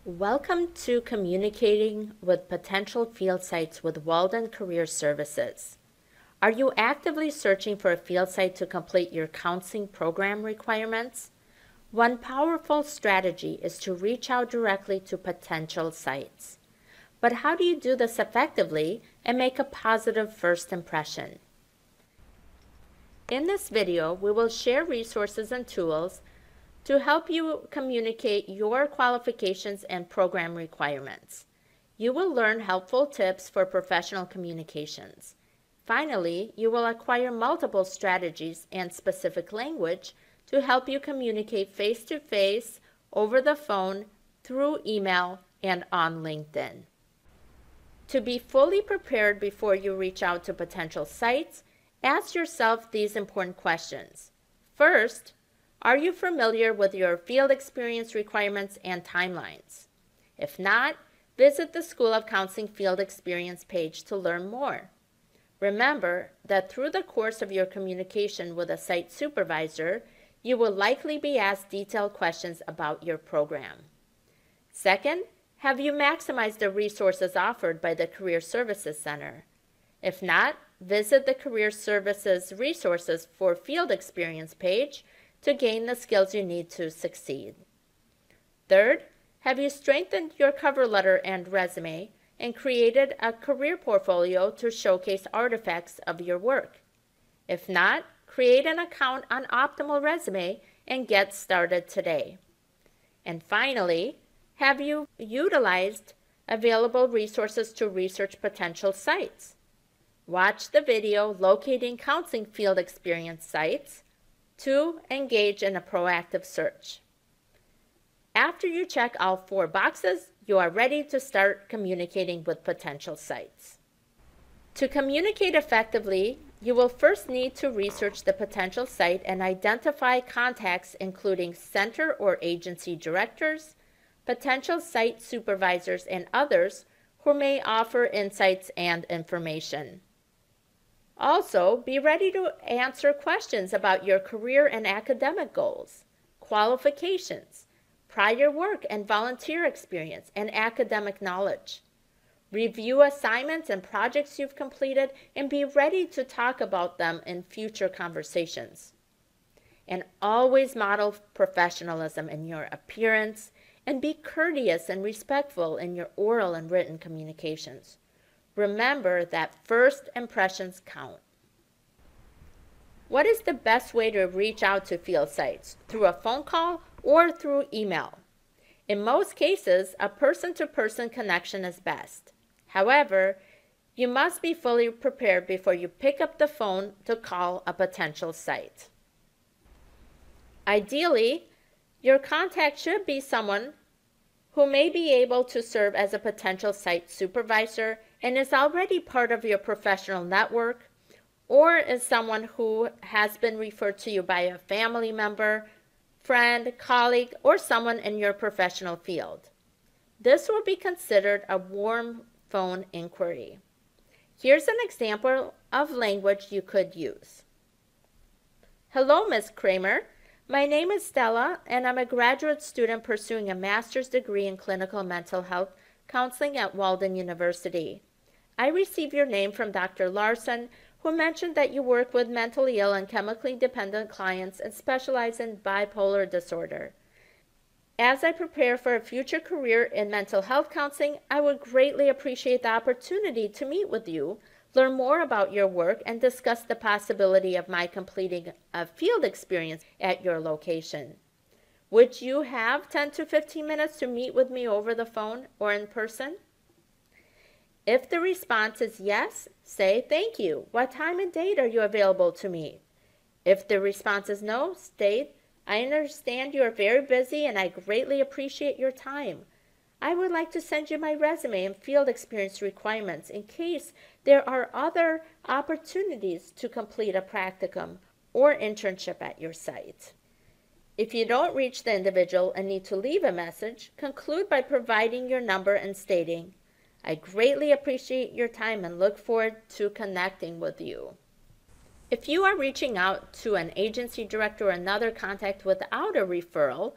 Welcome to Communicating with Potential Field Sites with Walden Career Services. Are you actively searching for a field site to complete your counseling program requirements? One powerful strategy is to reach out directly to potential sites. But how do you do this effectively and make a positive first impression? In this video, we will share resources and tools to help you communicate your qualifications and program requirements. You will learn helpful tips for professional communications. Finally, you will acquire multiple strategies and specific language to help you communicate face-to-face, over the phone, through email, and on LinkedIn. To be fully prepared before you reach out to potential sites, ask yourself these important questions. First, are you familiar with your field experience requirements and timelines? If not, visit the School of Counseling Field Experience page to learn more. Remember that through the course of your communication with a site supervisor, you will likely be asked detailed questions about your program. Second, have you maximized the resources offered by the Career Services Center? If not, visit the Career Services Resources for Field Experience page to gain the skills you need to succeed. Third, have you strengthened your cover letter and resume and created a career portfolio to showcase artifacts of your work? If not, create an account on Optimal Resume and get started today. And finally, have you utilized available resources to research potential sites? Watch the video Locating Counseling Field Experience Sites to engage in a proactive search. After you check all 4 boxes, you are ready to start communicating with potential sites. To communicate effectively, you will first need to research the potential site and identify contacts including center or agency directors, potential site supervisors, and others who may offer insights and information. Also, be ready to answer questions about your career and academic goals, qualifications, prior work and volunteer experience, and academic knowledge. Review assignments and projects you've completed and be ready to talk about them in future conversations. And always model professionalism in your appearance and be courteous and respectful in your oral and written communications. Remember that first impressions count. What is the best way to reach out to field sites? Through a phone call or through email? In most cases, a person-to-person connection is best. However, you must be fully prepared before you pick up the phone to call a potential site. Ideally, your contact should be someone who may be able to serve as a potential site supervisor and is already part of your professional network, or is someone who has been referred to you by a family member, friend, colleague, or someone in your professional field. This will be considered a warm phone inquiry. Here's an example of language you could use. Hello, Ms. Kramer. My name is Stella, and I'm a graduate student pursuing a master's degree in clinical mental health counseling at Walden University. I received your name from Dr. Larson, who mentioned that you work with mentally ill and chemically dependent clients and specialize in bipolar disorder. As I prepare for a future career in mental health counseling, I would greatly appreciate the opportunity to meet with you, learn more about your work, and discuss the possibility of my completing a field experience at your location. Would you have 10 to 15 minutes to meet with me over the phone or in person? If the response is yes, say thank you. What time and date are you available to meet? If the response is no, state, I understand you are very busy and I greatly appreciate your time. I would like to send you my resume and field experience requirements in case there are other opportunities to complete a practicum or internship at your site. If you don't reach the individual and need to leave a message, conclude by providing your number and stating, I greatly appreciate your time and look forward to connecting with you. If you are reaching out to an agency director or another contact without a referral,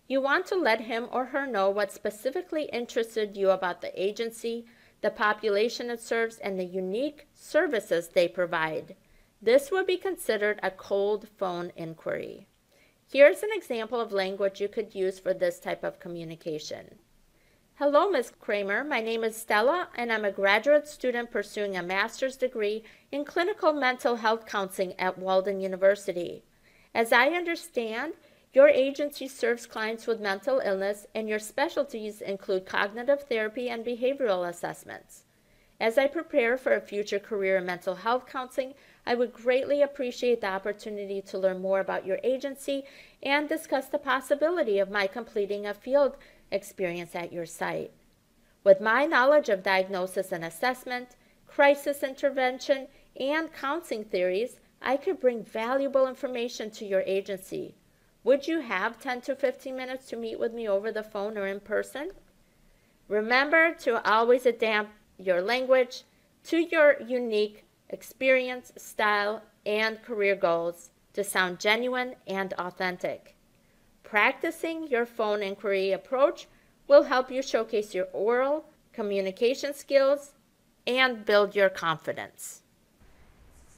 You want to let him or her know what specifically interested you about the agency, the population it serves, and the unique services they provide. This would be considered a cold phone inquiry. Here's an example of language you could use for this type of communication. Hello, Ms. Kramer. My name is Stella, and I'm a graduate student pursuing a master's degree in clinical mental health counseling at Walden University. As I understand, your agency serves clients with mental illness, and your specialties include cognitive therapy and behavioral assessments. As I prepare for a future career in mental health counseling, I would greatly appreciate the opportunity to learn more about your agency and discuss the possibility of my completing a field experience at your site. With my knowledge of diagnosis and assessment, crisis intervention, and counseling theories, I could bring valuable information to your agency. Would you have 10 to 15 minutes to meet with me over the phone or in person? Remember to always adapt your language to your unique experience, style, and career goals to sound genuine and authentic. Practicing your phone inquiry approach will help you showcase your oral communication skills and build your confidence.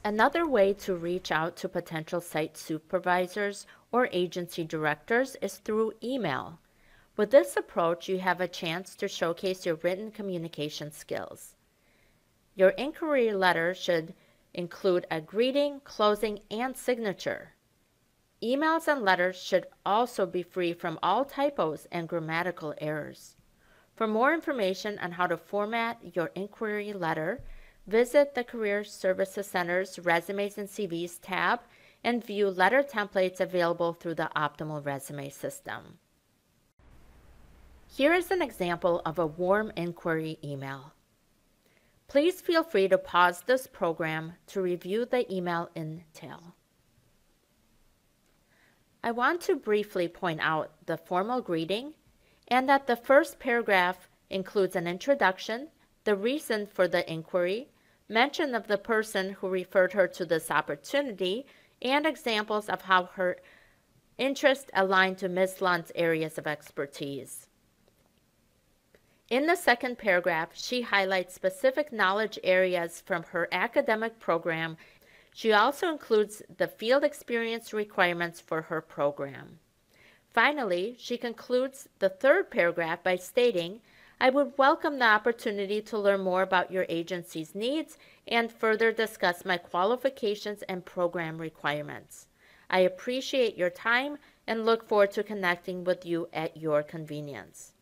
Another way to reach out to potential site supervisors or agency directors is through email. With this approach, you have a chance to showcase your written communication skills. Your inquiry letter should include a greeting, closing, and signature. Emails and letters should also be free from all typos and grammatical errors. For more information on how to format your inquiry letter, visit the Career Services Center's Resumes and CVs tab and view letter templates available through the Optimal Resume system. Here is an example of a warm inquiry email. Please feel free to pause this program to review the email in detail. I want to briefly point out the formal greeting and that the first paragraph includes an introduction, the reason for the inquiry, mention of the person who referred her to this opportunity, and examples of how her interests align to Ms. Lund's areas of expertise. In the second paragraph, she highlights specific knowledge areas from her academic program. She also includes the field experience requirements for her program. Finally, she concludes the third paragraph by stating, I would welcome the opportunity to learn more about your agency's needs and further discuss my qualifications and program requirements. I appreciate your time and look forward to connecting with you at your convenience.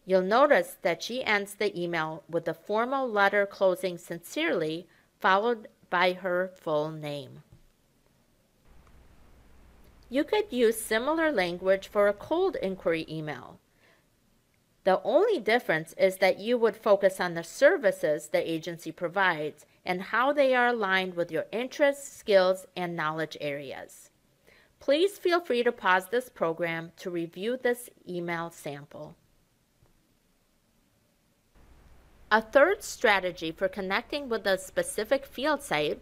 You'll notice that she ends the email with the formal letter closing sincerely, followed by her full name. You could use similar language for a cold inquiry email. The only difference is that you would focus on the services the agency provides and how they are aligned with your interests, skills, and knowledge areas. Please feel free to pause this program to review this email sample. A third strategy for connecting with a specific field site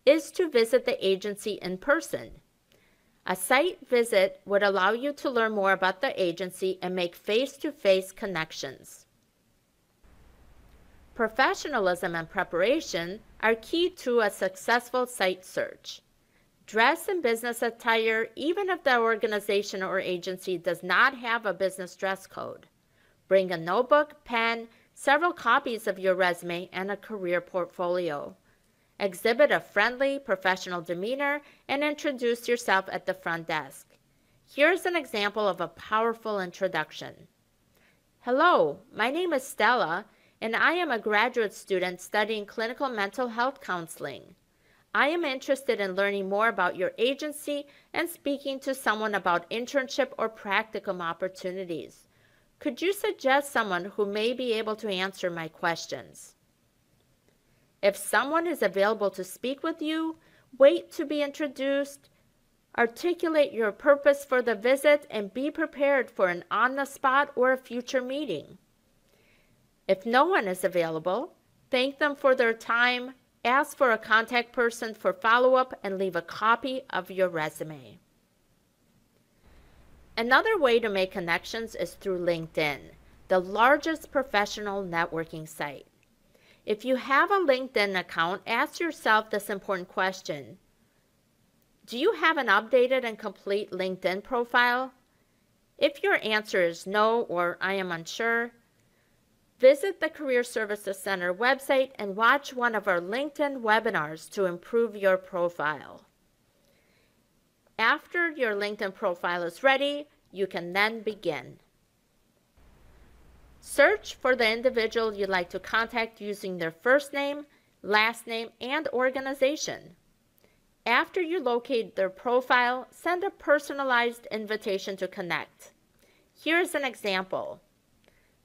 is to visit the agency in person. A site visit would allow you to learn more about the agency and make face-to-face connections. Professionalism and preparation are key to a successful site search. Dress in business attire even if the organization or agency does not have a business dress code. Bring a notebook, pen, several copies of your resume, and a career portfolio. Exhibit a friendly, professional demeanor and introduce yourself at the front desk. Here's an example of a powerful introduction. Hello, my name is Stella, and I am a graduate student studying clinical mental health counseling. I am interested in learning more about your agency and speaking to someone about internship or practicum opportunities. Could you suggest someone who may be able to answer my questions? If someone is available to speak with you, wait to be introduced, articulate your purpose for the visit, and be prepared for an on-the-spot or a future meeting. If no one is available, thank them for their time, ask for a contact person for follow-up, and leave a copy of your resume. Another way to make connections is through LinkedIn, the largest professional networking site. If you have a LinkedIn account, ask yourself this important question. Do you have an updated and complete LinkedIn profile? If your answer is no or I am unsure, visit the Career Services Center website and watch one of our LinkedIn webinars to improve your profile. After your LinkedIn profile is ready, you can then begin. Search for the individual you'd like to contact using their first name, last name, and organization. After you locate their profile, send a personalized invitation to connect. Here's an example.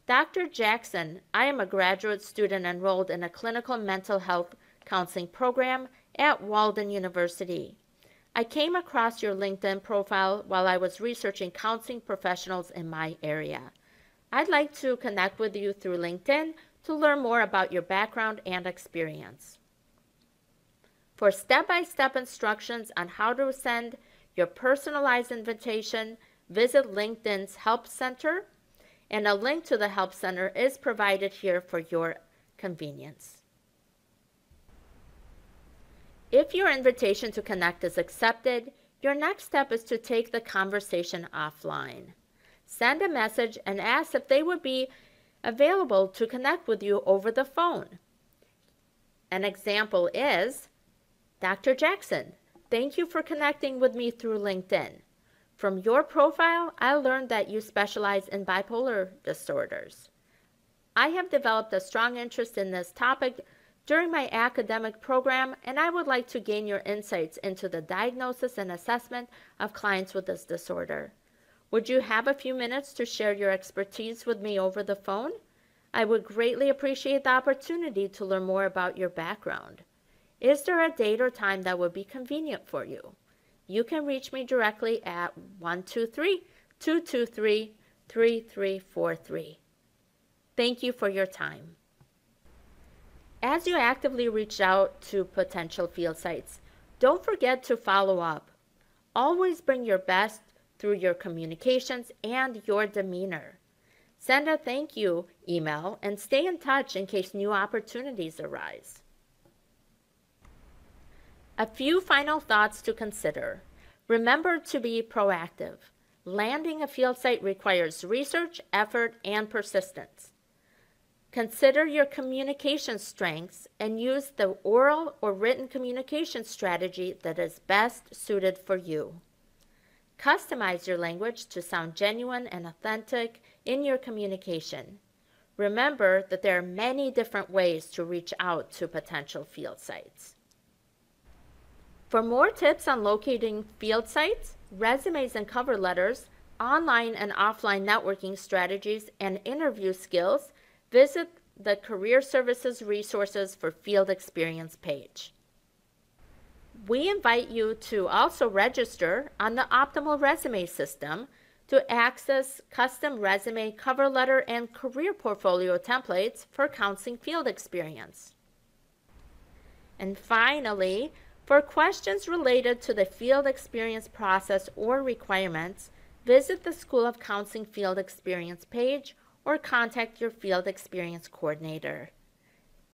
Dr. Jackson, I am a graduate student enrolled in a clinical mental health counseling program at Walden University. I came across your LinkedIn profile while I was researching counseling professionals in my area. I'd like to connect with you through LinkedIn to learn more about your background and experience. For step-by-step instructions on how to send your personalized invitation, visit LinkedIn's Help Center, and a link to the Help Center is provided here for your convenience. If your invitation to connect is accepted, your next step is to take the conversation offline. Send a message and ask if they would be available to connect with you over the phone. An example is, Dr. Jackson, thank you for connecting with me through LinkedIn. From your profile, I learned that you specialize in bipolar disorders. I have developed a strong interest in this topic during my academic program, and I would like to gain your insights into the diagnosis and assessment of clients with this disorder. Would you have a few minutes to share your expertise with me over the phone? I would greatly appreciate the opportunity to learn more about your background. Is there a date or time that would be convenient for you? You can reach me directly at 123-223-3343. Thank you for your time. As you actively reach out to potential field sites, don't forget to follow up. Always bring your best through your communications and your demeanor. Send a thank you email and stay in touch in case new opportunities arise. A few final thoughts to consider. Remember to be proactive. Landing a field site requires research, effort, and persistence. Consider your communication strengths and use the oral or written communication strategy that is best suited for you. Customize your language to sound genuine and authentic in your communication. Remember that there are many different ways to reach out to potential field sites. For more tips on locating field sites, resumes and cover letters, online and offline networking strategies, and interview skills, visit the Career Services Resources for Field Experience page. We invite you to also register on the Optimal Resume system to access custom resume, cover letter, and career portfolio templates for counseling field experience. And finally, for questions related to the field experience process or requirements, visit the School of Counseling Field Experience page or contact your field experience coordinator.